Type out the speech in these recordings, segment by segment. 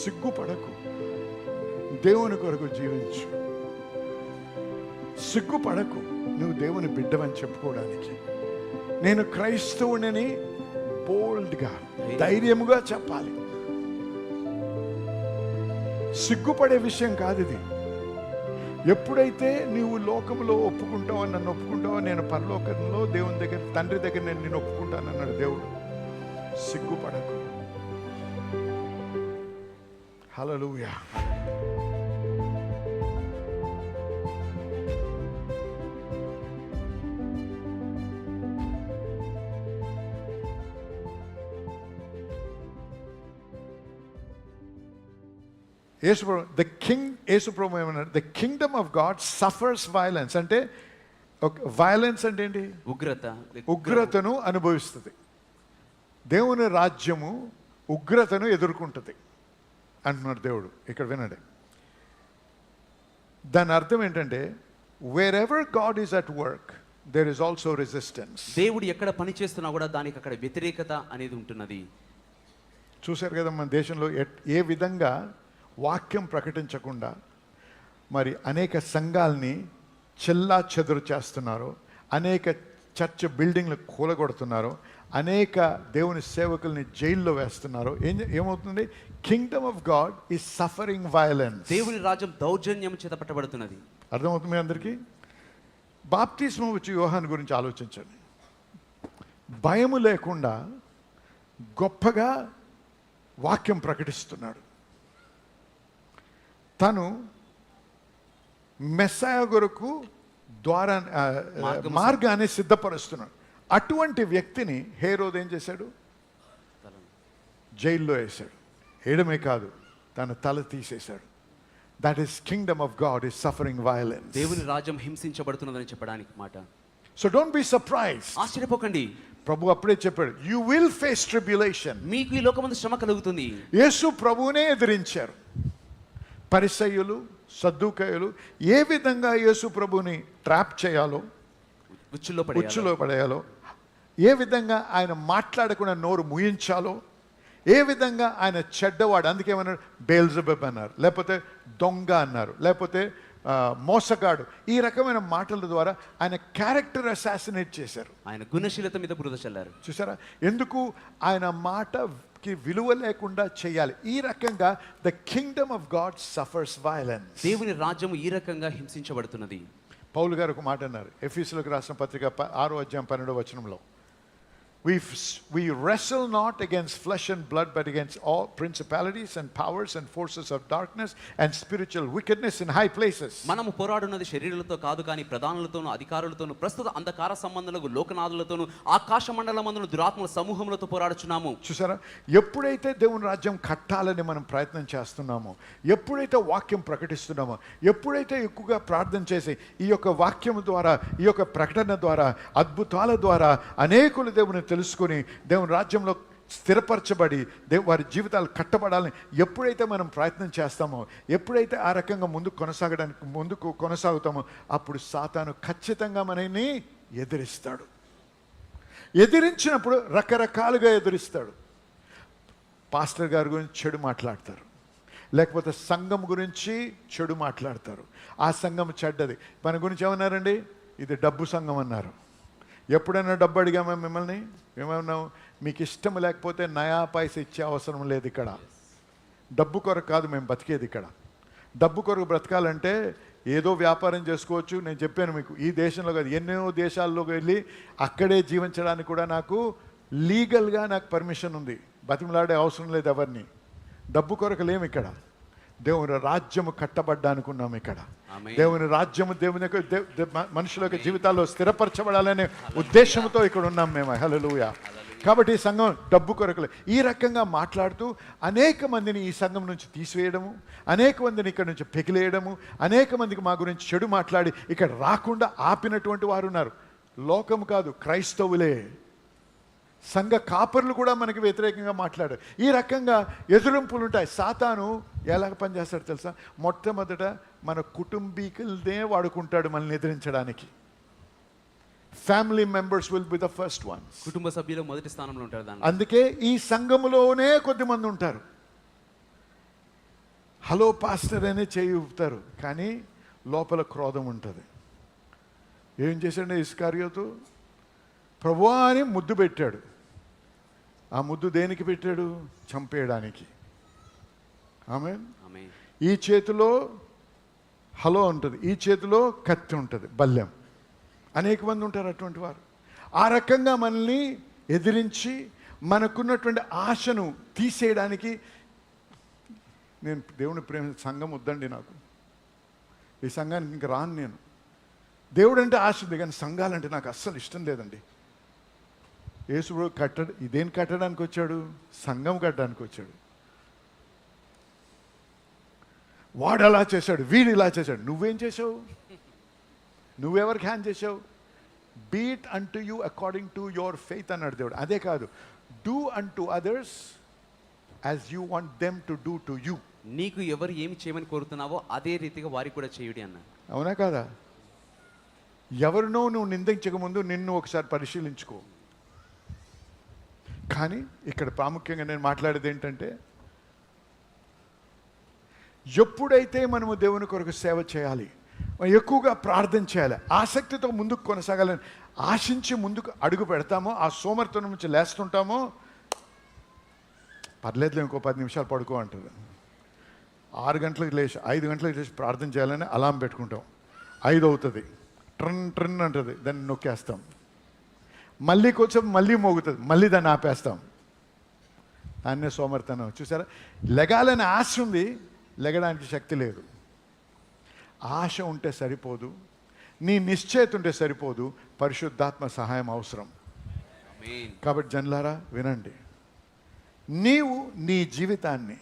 సిగ్గుపడకు, దేవుని కొరకు జీవించు. సిగ్గుపడకు, నువ్వు దేవుని బిడ్డవని చెప్పుకోవడానికి. నేను క్రైస్తవుని బోల్డ్గా, ధైర్యముగా చెప్పాలి. సిగ్గుపడే విషయం కాదు ఇది. ఎప్పుడైతే నీవు లోకంలో ఒప్పుకుంటావో, నన్ను ఒప్పుకుంటావో, నేను పరలోకంలో దేవుని దగ్గర, తండ్రి దగ్గర నేను నిన్ను ఒప్పుకుంటాను అన్నాడు దేవుడు. సిగ్గుపడకు. హల్లెలూయా. యేసుప్రభు ఏమన్నాడు? The Kingdom of God suffers violence. అంటే వైలెన్స్ అంటే ఏంటి? ఉగ్రతను అనుభవిస్తుంది. దేవుని రాజ్యము ఉగ్రతను ఎదుర్కొంటుంది అంటున్నాడు దేవుడు. ఇక్కడ వినండి, దాని అర్థం ఏంటంటే, wherever god is at work there is also resistance. దేవుడు ఎక్కడ పని చేస్తున్నా కూడా దానికి అక్కడ వ్యతిరేకత అనేది ఉంటున్నది. చూశారు కదా మన దేశంలో ఏ విధంగా వాక్యం ప్రకటించకుండా మరి అనేక సంఘాలని చెల్లా చెదురు చేస్తున్నారు, అనేక చర్చ్ బిల్డింగ్లు కూలగొడుతున్నారు, అనేక దేవుని సేవకుల్ని జైల్లో వేస్తున్నారు. ఏమవుతుంది? Kingdom of God is suffering violence. దేవుని రాజ్యం దౌర్జన్యం చేత పట్టబడుతున్నది. అర్థమవుతుంది మీ అందరికీ? బాప్తిస్మం వచ్చి యోహాను గురించి ఆలోచించండి. భయము లేకుండా గొప్పగా వాక్యం ప్రకటిస్తున్నాడు. తను మెస్సయ కొరకు మార్గాన్ని సిద్ధపరుస్తున్నాడు. అటువంటి వ్యక్తిని హేరోదు ఏం చేశాడు? జైల్లో వేశాడు. వేయడమే కాదు, తన తల తీసేశాడు. That is kingdom of God is suffering violence. దేవుని రాజ్యం హింసించబడుతున్నదని చెప్పడానికి మాట. So don't be surprise. ఆశ్చర్యపోకండి. ప్రభు అప్పుడే చెప్పాడు, యు విల్ ఫేస్ ట్రిబ్యులేషన్. మీకు ఈ లోకమందు శ్రమ కలుగుతుంది. యేసు ప్రభువునే ఎదిరించారు పరిసయ్యులు, సద్దూకయ్యులు. ఏ విధంగా యేసు ప్రభుని ట్రాప్ చేయాలో, ఉచ్చులో పడేయాలో, ఏ విధంగా ఆయన మాట్లాడకుండా నోరు ముయించాలో, ఏ విధంగా ఆయన చెడ్డవాడు, అందుకేమన్నారు? బెల్జెబూబ్ అన్నారు, లేకపోతే దొంగ అన్నారు, లేకపోతే మోసగాడు. ఈ రకమైన మాటల ద్వారా ఆయన క్యారెక్టర్ అసాసినేట్ చేశారు. ఆయన గుణశీలత మీద బురద చల్లారు. చూసారా? ఎందుకు? ఆయన మాటకి విలువ లేకుండా చేయాలి. ఈ రకంగా the Kingdom of God suffers violence. దేవుని రాజ్యము ఈ రకంగా హింసించబడుతున్నది. పౌలు గారు ఒక మాట అన్నారు ఎఫెసీయులకు రాసిన పత్రిక 6వ అధ్యాయం 12వ వచనంలో, We wrestle not against flesh and blood, but against all principalities and powers and forces of darkness and spiritual wickedness in high places. మనము పోరాడున్నది శరీరులతో కాదు, కానీ ప్రధానులతోను, అధికారులతోను, ప్రస్తుత అంధకార సంబంధులకు, లోకనాథులతోను, ఆకాశ మండలమందున దురాత్మల సమూహములతో పోరాడుచున్నాము. చూసారా? ఎప్పుడైతే దేవుని రాజ్యం కట్టాలని మనం ప్రయత్నం చేస్తున్నామో, ఎప్పుడైతే వాక్యం ప్రకటిస్తున్నామో, ఎప్పుడైతే ఎక్కువగా ప్రార్థన చేసి ఈ యొక్క వాక్యం ద్వారా, ఈ యొక్క ప్రకటన ద్వారా, అద్భుతాల ద్వారా అనేకులు దేవుని తెలుసుకొని దేవుని రాజ్యంలో స్థిరపరచబడి వారి జీవితాలు కట్టబడాలని ఎప్పుడైతే మనం ప్రయత్నం చేస్తామో, ఎప్పుడైతే ఆ రకంగా ముందుకు కొనసాగుతామో, అప్పుడు సాతాను ఖచ్చితంగా మనల్ని ఎదిరిస్తాడు. ఎదిరించినప్పుడు రకరకాలుగా ఎదిరిస్తాడు. పాస్టర్ గారి గురించి చెడు మాట్లాడతారు, లేకపోతే సంఘం గురించి చెడు మాట్లాడతారు. ఆ సంఘం చెడ్డది. మన గురించి ఏమన్నారండి? ఇది డబ్బు సంఘం అన్నారు. ఎప్పుడైనా డబ్బు అడిగామా మిమ్మల్ని? ఏమన్నావు? మీకు ఇష్టం లేకపోతే నయా పైసా ఇచ్చే అవసరం లేదు. ఇక్కడ డబ్బు కొరకు కాదు మేము బతికేది. ఇక్కడ డబ్బు కొరకు బ్రతకాలంటే ఏదో వ్యాపారం చేసుకోవచ్చు. నేను చెప్పాను మీకు, ఈ దేశంలో కాదు, ఎన్నో దేశాల్లోకి వెళ్ళి అక్కడే జీవించడానికి కూడా నాకు లీగల్గా నాకు పర్మిషన్ ఉంది. బతిమలాడే అవసరం లేదు ఎవరిని. డబ్బు కొరకు లేము ఇక్కడ. దేవుని రాజ్యము కట్టబడ్డానికి ఉన్నాం ఇక్కడ. దేవుని రాజ్యము దేవుని మనుషుల యొక్క జీవితాల్లో స్థిరపరచబడాలనే ఉద్దేశంతో ఇక్కడ ఉన్నాం మేము. హల్లెలూయా. కాబట్టి ఈ సంఘం డబ్బు కొరకులే ఈ రకంగా మాట్లాడుతూ అనేక మందిని ఈ సంఘం నుంచి తీసివేయడము, అనేక మందిని ఇక్కడ నుంచి పెకిలేయడము, అనేక మందికి మా గురించి చెడు మాట్లాడి ఇక్కడ రాకుండా ఆపినటువంటి వారు ఉన్నారు. లోకం కాదు, క్రైస్తవులే. సంఘ కాపర్లు కూడా మనకి వ్యతిరేకంగా మాట్లాడారు. ఈ రకంగా ఎదురింపులు ఉంటాయి. సాతాను ఎలాగ పనిచేస్తాడు తెలుసా? మొట్టమొదట మన కుటుంబీకులనే వాడుకుంటాడు మనల్ని ఎదిరించడానికి. Family members will be the first ones. కుటుంబ సభ్యులు మొదటి స్థానంలో ఉంటారు. అందుకే ఈ సంఘములోనే కొద్దిమంది ఉంటారు. హలో పాస్టర్ అనే చేయి ఊపుతారు, కానీ లోపల క్రోధం ఉంటుంది. ఏం చేశాడు ఇస్కారియోతు? ప్రభువా అని ముద్దు పెట్టాడు. ఆ ముద్దు దేనికి పెట్టాడు? చంపేయడానికి. ఆమేన్. ఆమేన్. ఈ చేతిలో హలో ఉంటుంది, ఈ చేతిలో కత్తి ఉంటుంది, బల్లెం. అనేక మంది ఉంటారు అటువంటి వారు. ఆ రకంగా మనల్ని ఎదిరించి మనకున్నటువంటి ఆశను తీసేయడానికి. నేను దేవుని ప్రేమ సంఘం వద్దండి, నాకు ఈ సంఘానికి ఇంక రాను నేను. దేవుడు అంటే ఆశ ఉంది, కానీ సంఘాలంటే నాకు అస్సలు ఇష్టం లేదండి. యేసు ఇదేం కట్టడానికి వచ్చాడు? సంఘం కట్టడానికి వచ్చాడు. వాడు అలా చేశాడు, వీడు ఇలా చేశాడు. నువ్వేం చేసావు? నువ్వెవరికి హ్యాండ్ చేసావు? Beat unto you according to your faith అన్నాడు దేవుడు. అదే కాదు, do unto others as you want them to do to you. నీకు ఎవరు ఏమి చేయమని కోరుతున్నావో అదే రీతిగా వారికి కూడా చేయుడి అన్నాడు. అవునా కాదా? ఎవరినో నువ్వు నిందించక ముందు నిన్ను ఒకసారి పరిశీలించుకో. కానీ ఇక్కడ ప్రాముఖ్యంగా నేను మాట్లాడేది ఏంటంటే, ఎప్పుడైతే మనము దేవుని కొరకు సేవ చేయాలి, ఎక్కువగా ప్రార్థన చేయాలి, ఆసక్తితో ముందుకు కొనసాగాలని ఆశించి ముందుకు అడుగు పెడతామో, ఆ సోమరితనం నుంచి లేస్తుంటామో, పర్లేదులే ఇంకో 10 నిమిషాలు పడుకో అంటారు. 6 గంటలకు లేచి 5 గంటలకు లేచి ప్రార్థన చేయాలని అలారం పెట్టుకుంటాం. 5 అవుతుంది, ట్రన్ ట్రన్ అంటుంది, దాన్ని నొక్కేస్తాం. మళ్ళీ కొంచెం మళ్ళీ మోగుతుంది, మళ్ళీ దాన్ని ఆపేస్తాం. దాన్నే సోమరితనం. చూసారా? లెగాలని ఆశ ఉంది, లెగడానికి శక్తి లేదు. ఆశ ఉంటే సరిపోదు, నీ నిశ్చయిత ఉంటే సరిపోదు, పరిశుద్ధాత్మ సహాయం అవసరం. ఆమేన్. కాబట్టి జనులారా వినండి, నీవు నీ జీవితాన్ని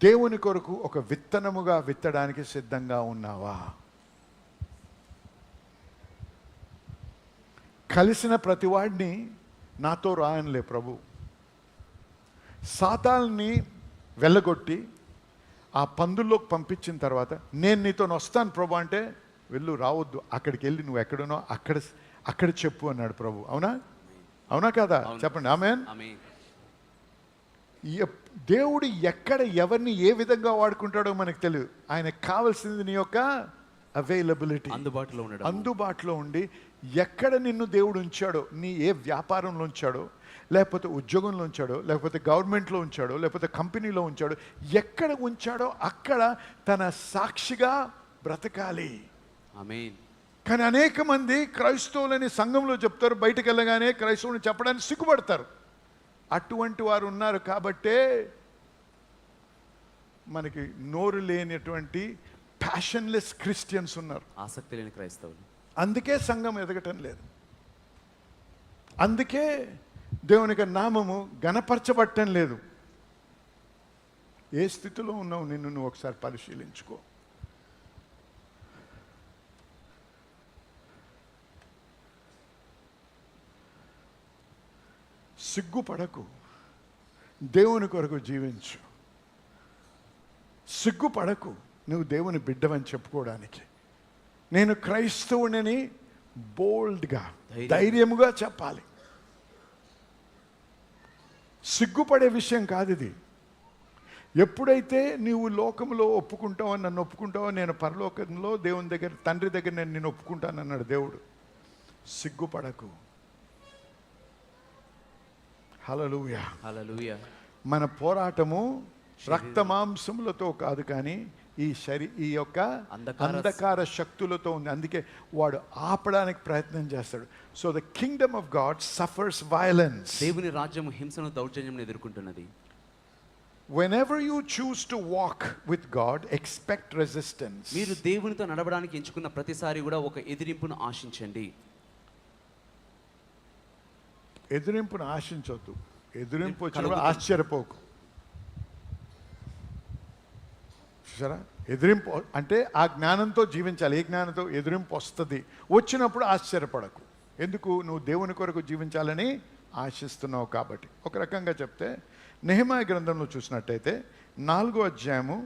దేవుని కొరకు ఒక విత్తనముగా విత్తడానికి సిద్ధంగా ఉన్నావా? కలిసిన ప్రతివాడిని నాతో రాయనులే ప్రభు. సాతాల్ని వెళ్ళగొట్టి ఆ పందుల్లోకి పంపించిన తర్వాత నేను నీతో వస్తాను ప్రభు అంటే, వెళ్ళు, రావద్దు, అక్కడికి వెళ్ళి నువ్వు ఎక్కడునో అక్కడ చెప్పు అన్నాడు ప్రభు. అవునా? అవునా కదా? చెప్పండి ఆమేన్. ఆమేన్. దేవుడు ఎక్కడ ఎవరిని ఏ విధంగా వాడుకుంటాడో మనకు తెలియదు. ఆయనకు కావాల్సింది నీ యొక్క అవైలబిలిటీ, అందుబాటులో ఉండి ఎక్కడ నిన్ను దేవుడు ఉంచాడో, నీ ఏ వ్యాపారంలో ఉంచాడో, లేకపోతే ఉద్యోగంలో ఉంచాడో, లేకపోతే గవర్నమెంట్లో ఉంచాడో, లేకపోతే కంపెనీలో ఉంచాడో, ఎక్కడ ఉంచాడో అక్కడ తన సాక్షిగా బ్రతకాలి. ఆమేన్. కానీ అనేక మంది క్రైస్తవులని సంఘంలో చెప్తారు, బయటకు వెళ్ళగానే క్రైస్తవుని చెప్పడానికి సిగ్గుపడతారు. అటువంటి వారు ఉన్నారు కాబట్టే మనకి నోరు లేనటువంటి ప్యాషన్లెస్ క్రిస్టియన్స్ ఉన్నారు, ఆసక్తి లేని క్రైస్తవులు. అందుకే సంఘం ఎదగటం లేదు, అందుకే దేవునికి నామము గణపరచబట్టం లేదు. ఏ స్థితిలో ఉన్నావు నిన్ను నువ్వు ఒకసారి పరిశీలించుకో. సిగ్గుపడకు, దేవుని కొరకు జీవించు. సిగ్గుపడకు నువ్వు దేవుని బిడ్డవని చెప్పుకోవడానికి. నేను క్రైస్తవుని బోల్డ్గా, ధైర్యముగా చెప్పాలి. సిగ్గుపడే విషయం కాదు ఇది. ఎప్పుడైతే నీవు లోకంలో ఒప్పుకుంటావో, నన్ను ఒప్పుకుంటావో, నేను పరలోకంలో దేవుని దగ్గర, తండ్రి దగ్గర నేను నిన్ను ఒప్పుకుంటానన్నాడు దేవుడు. సిగ్గుపడకు. హల్లెలూయా, హల్లెలూయా. మన పోరాటము రక్త మాంసములతో కాదు, కానీ ఈ యొక్క అంధకార శక్తులతో ఉంది. అందుకే వాడు ఆపడానికి ప్రయత్నం చేస్తాడు. So the Kingdom of God suffers violence. దేవుని రాజ్యము హింసను, దౌర్జన్యం ఎదుర్కొంటున్నది. Whenever you choose to walk with God, expect resistance. మీరు దేవునితో నడవడానికి ఎంచుకున్న ప్రతిసారి కూడా ఒక ఎదిరింపును ఆశించండి. ఎదిరింపును ఆశించొద్దు. ఎదిరింపు వచ్చినప్పుడు ఆశ్చర్యపోకు. చూసారా? ఎదిరింపు అంటే ఆ జ్ఞానంతో జీవించాలి. ఏ జ్ఞానంతో? ఎదిరింపు వస్తుంది, వచ్చినప్పుడు ఆశ్చర్యపడకు. ఎందుకు? నువ్వు దేవుని కొరకు జీవించాలని ఆశిస్తున్నావు కాబట్టి. ఒక రకంగా చెప్తే నెహెమీయా గ్రంథంలో చూసినట్టయితే 4వ అధ్యాయము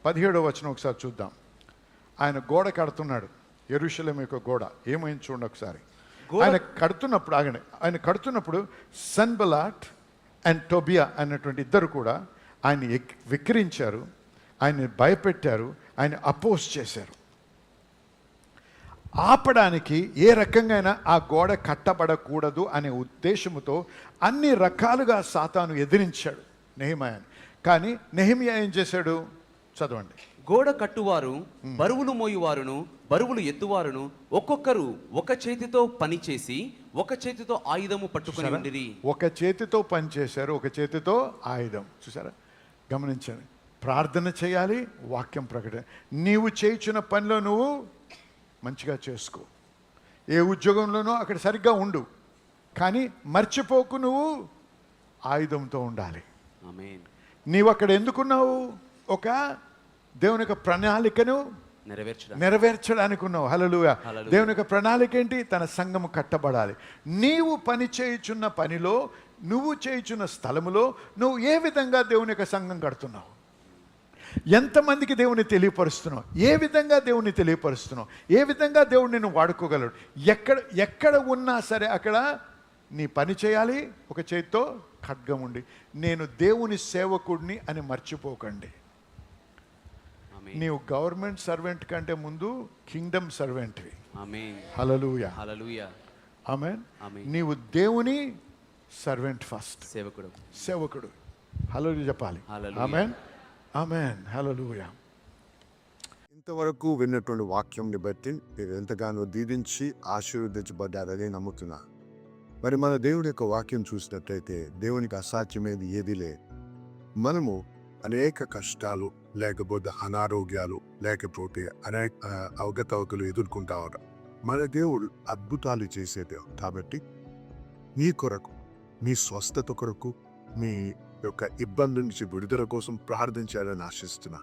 17వ వచనం ఒకసారి చూద్దాం. ఆయన గోడ కడుతున్నాడు, యెరూషలేము యొక్క గోడ. ఏమైంది చూడండి ఒకసారి. ఆయన కడుతున్నప్పుడు సన్బలాట్ అండ్ టోబియా అన్నటువంటి ఇద్దరు కూడా ఆయన వెక్కిరించారు. ఆయన్ని భయపెట్టారు, ఆయన అపోజ్ చేశారు. ఆపడానికి ఏ రకంగా ఆ గోడ కట్టబడకూడదు అనే ఉద్దేశంతో అన్ని రకాలుగా సాతాను ఎదిరించాడు నెహెమ్యాని. కానీ నెహెమ్యా ఏం చేశాడు? చదవండి. గోడ కట్టువారు, బరువులు మోయువారును, బరువులు ఎత్తువారును ఒక్కొక్కరు ఒక చేతితో పని చేసి ఒక చేతితో ఆయుధము పట్టుకుని ఉండిరి. ఒక చేతితో పని చేశారు, ఒక చేతితో ఆయుధం. చూసారా? గమనించండి. ప్రార్థన చేయాలి, వాక్యం ప్రకటన. నీవు చేయించిన పనిలో నువ్వు మంచిగా చేసుకో. ఏ ఉద్యోగంలోనో అక్కడ సరిగ్గా ఉండు, కానీ మర్చిపోకు, నువ్వు ఆయుధంతో ఉండాలి. ఆమేన్. నీవు అక్కడ ఎందుకున్నావు? ఒక దేవుని యొక్క ప్రణాళికను నెరవేర్చడానికి ఉన్నావు. హల్లెలూయా. దేవుని యొక్క ప్రణాళిక ఏంటి? తన సంఘము కట్టబడాలి. నీవు పని చేయుచున్న పనిలో, నువ్వు చేయుచున్న స్థలములో నువ్వు ఏ విధంగా దేవుని యొక్క సంఘం కడుతున్నావు? ఎంతమందికి దేవుని తెలియపరుస్తున్నావు? ఏ విధంగా దేవుని తెలియపరుస్తున్నావు? ఏ విధంగా దేవుడు నిన్ను వాడుకోగలడు? ఎక్కడ ఉన్నా సరే అక్కడ నీ పని చేయాలి, ఒక చేతితో ఖడ్గం ఉండి. నేను దేవుని సేవకుడిని అని మర్చిపోకండి. నీవు గవర్నమెంట్ సర్వెంట్ కంటే ముందు కింగ్డమ్ సర్వెంట్వి. హల్లెలూయా. ఆమేన్. నీవు దేవుని సర్వెంట్ ఫస్ట్, సేవకుడు. హల్లెలూయా చెప్పాలి. ఆమేన్, ఆమేన్, హల్లెలూయా. ఇంతవరకు విన్నటువంటి వాక్యంని బట్టి మీరు ఎంతగానో దీవించి ఆశీర్వదించబడ్డారని నమ్ముతున్నా. మరి మన దేవుని యొక్క వాక్యం చూసినట్లయితే దేవునికి అసాధ్యమైనది ఏదీ లేదు. మనము అనేక కష్టాలు, లేకపోతే అనారోగ్యాలు, లేకపోతే అనేక అవగతవకలు ఎదుర్కొంటా ఉంటాం. మన దేవుడు అద్భుతాలు చేసే దేవుడు. కాబట్టి నీ కొరకు, మీ స్వస్థత కొరకు, మీ యొక్క ఇబ్బంది నుంచి విడుదల కోసం ప్రార్థించాలని ఆశిస్తున్నా.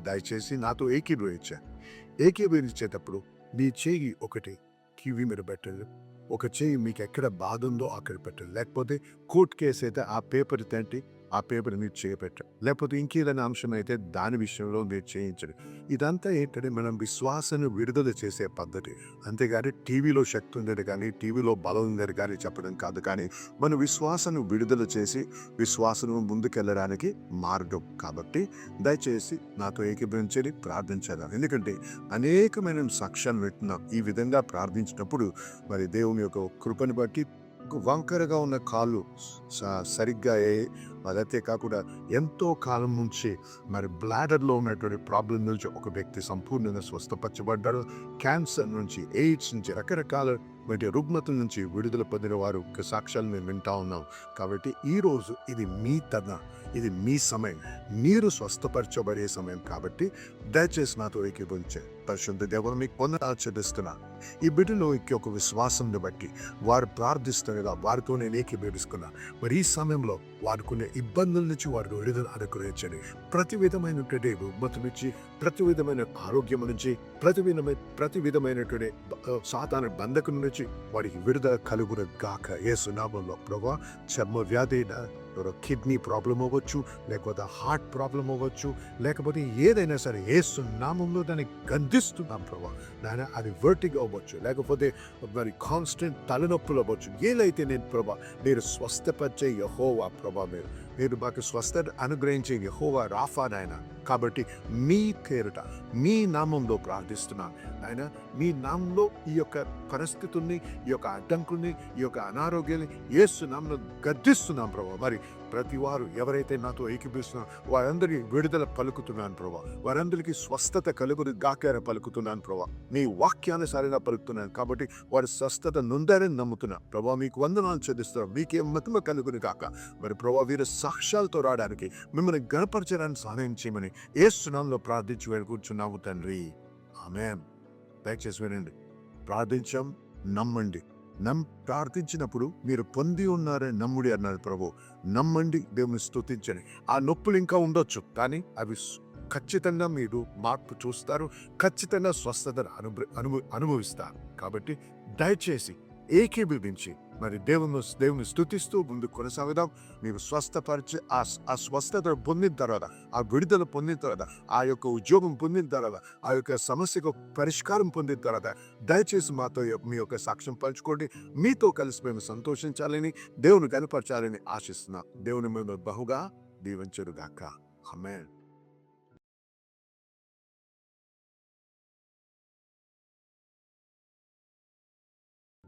దయచేసి నాతో ఏకీభవించేటప్పుడు మీ చేయి ఒకటి కివి మీద పెట్టండి, ఒక చేయి మీకు ఎక్కడ బాధ ఉందో అక్కడ పెట్టండి. లేకపోతే కోర్టు కేసు అయితే ఆ పేపర్ తంటి ఆ పేపర్ మీరు చేయబెట్టండి. లేకపోతే ఇంకేదైనా అంశం అయితే దాని విషయంలో మీరు చేయించండి. ఇదంతా ఏంటంటే మనం విశ్వాసాన్ని విడుదల చేసే పద్ధతి. అంతేగాని టీవీలో శక్తి ఉందని కానీ, టీవీలో బలం ఉందని కానీ చెప్పడం కాదు. కానీ మన విశ్వాసాన్ని విడుదల చేసి విశ్వాసం ముందుకెళ్ళడానికి మార్గం. కాబట్టి దయచేసి నాతో ఏకీభవించండి, ప్రార్థించాలి. ఎందుకంటే అనేకమైన సాక్ష్యాలు వింటున్నాం. ఈ విధంగా ప్రార్థించినప్పుడు మరి దేవుని యొక్క కృపను బట్టి వంకరగా ఉన్న కాళ్ళు సరిగ్గా అదైతే కాకుండా ఎంతో కాలం నుంచి మరి బ్లాడర్లో ఉన్నటువంటి ప్రాబ్లం నుంచి ఒక వ్యక్తి సంపూర్ణంగా స్వస్థపరచబడ్డారు. క్యాన్సర్ నుంచి, ఎయిడ్స్ నుంచి, రకరకాల రుగ్మతల నుంచి విడుదల పొందిన వారు సాక్ష్యాలు మేము వింటా ఉన్నాం. కాబట్టి ఈరోజు ఇది మీ ఇది మీ సమయం, మీరు స్వస్థపరచబడే సమయం. కాబట్టి దయచేసి నాతో ఏకీభవించే పరిశుద్ధ దేవుడు మీకు పొందాచరిస్తున్నా. ఈ బిడ్డలో ఒక విశ్వాసంని బట్టి వారు ప్రార్థిస్తుండగా వారితో నేను ఏకీభవిస్తున్నా. మరి ఈ సమయంలో వారుకునే ఇబ్బందుల నుంచి వారు విడుదల అనుగ్రహించండి. ప్రతి విధమైనటువంటి రుగ్మత నుంచి, ప్రతి విధమైన ఆరోగ్యం నుంచి, ప్రతి విధమైనటువంటి సాతాను బంధకం నుంచి వారికి విడుదల కలుగును గాక యేసు నామములో. ప్రభువా, చర్మ వ్యాధి, కిడ్నీ ప్రాబ్లం అవ్వచ్చు, లేకపోతే హార్ట్ ప్రాబ్లం అవ్వచ్చు, లేకపోతే ఏదైనా సరే యేసు నామంలో దాన్ని గద్దిస్తున్నాం ప్రభువా. నాయన అది వర్టిగా అవ్వచ్చు, లేకపోతే మరి కాన్స్టెంట్ తలనొప్పులు అవ్వచ్చు. ఏదైతే నేను ప్రభా మీరు స్వస్థపరిచే యెహోవా ప్రభా, మీరు మాకు స్వస్థత అనుగ్రహించే యెహోవా రాఫా నాయన. కాబట్టి మీ పేరుట, మీ నామంలో ప్రార్థిస్తున్నాను నాయన. మీ నామంలో ఈ యొక్క పరిస్థితుల్ని, ఈ యొక్క అడ్డంకుల్ని, ఈ యొక్క అనారోగ్యాన్ని యేసు నామంలో గద్దిస్తున్నాం ప్రభా. మరి ప్రతి వారు ఎవరైతే నాతో ఏకీభవిస్తున్నారో వారందరికీ విడుదల పలుకుతున్నాను ప్రభా. వారందరికీ స్వస్థత కలుగుని గాకార పలుకుతున్నాను ప్రభా. మీ వాక్యానుసారంగా పలుకుతున్నాను. కాబట్టి వారి స్వస్థత నొందారని నమ్ముతున్నాను ప్రభా. మీకు వందనాలు చెల్లిస్తున్నాం. మీకేం మహిమ కలుగుని గాక. మరి ప్రభా, వీరు సాక్ష్యాలతో రావడానికి, మిమ్మల్ని గణపరచడానికి సహాయం చేయమని యేసు నామములో ప్రార్థించి వేడుకుంటున్నాము తండ్రి. ఆమేన్. దయచేసి వినండి. ప్రార్థించాం, నమ్మండి. ప్రార్థించినప్పుడు మీరు పొంది ఉన్నారని నమ్ముడి అన్నారు ప్రభు. నమ్మండి, దేవుని స్తుతించండి. ఆ నొప్పులు ఇంకా ఉండొచ్చు, కానీ అవి ఖచ్చితంగా మీరు మార్పు చూస్తారు. ఖచ్చితంగా స్వస్థతను అనుభవిస్తారు. కాబట్టి దయచేసి ఏకీభవించి మరి దేవుని స్తుతిస్తూ ముందు కొనసాగుదాం. మీరు స్వస్థపరిచి ఆ స్వస్థత పొందిన తర్వాత, ఆ విడుదల పొందిన తర్వాత, ఆ యొక్క ఉద్యోగం పొందిన తర్వాత, ఆ యొక్క సమస్యకు పరిష్కారం పొందిన తర్వాత దయచేసి మాతో మీ యొక్క సాక్ష్యం పంచుకోండి. మీతో కలిసి మేము సంతోషించాలని, దేవుని కనపరచాలని ఆశిస్తున్నాం. దేవుని మేము బహుగా దీవించుగాక. ఆమేన్.